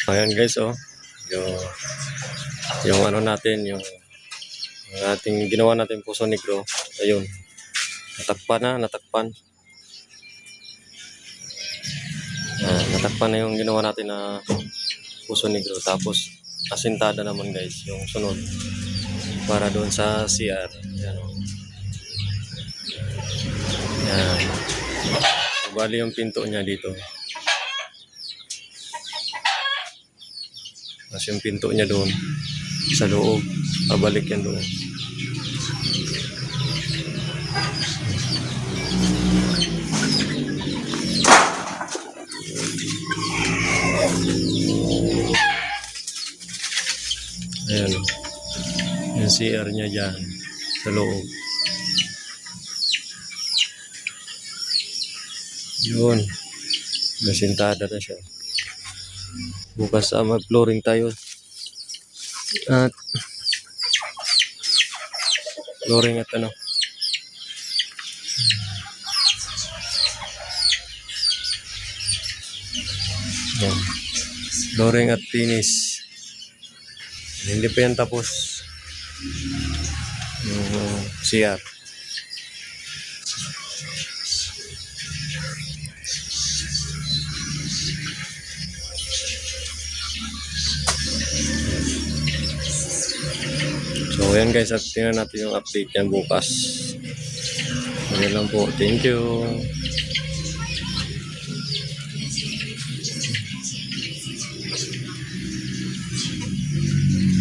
Ayan guys, oh. Yung, yung ano natin, yung ating ginawa natin Puso Negro. Ayun. Natakpan. Natakpan na yung ginawa natin na Puso Negro. Tapos, asintada naman guys, yung sunod. Para doon sa CR. Ayan, oh. Ayan. Bali yung pinto niya dito. Tapos yung pinto niya doon sa loob, pabalik yan doon. Ayan, yung CR niya dyan sa loob. Yun, nasintada na siya. Bukas mag-flooring tayo. At flooring at ano. Yan. Flooring at finish. Hindi pa yan tapos. Yung CR. So ayan guys, at tingnan natin yung update yan bukas. Ayan lang po. Thank you.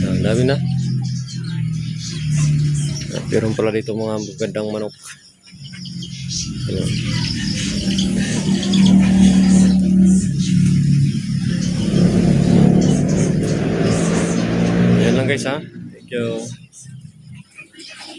Ang dami na. At meron pala dito mga magandang manok. Ayan. Ayan lang guys ha. Thank you.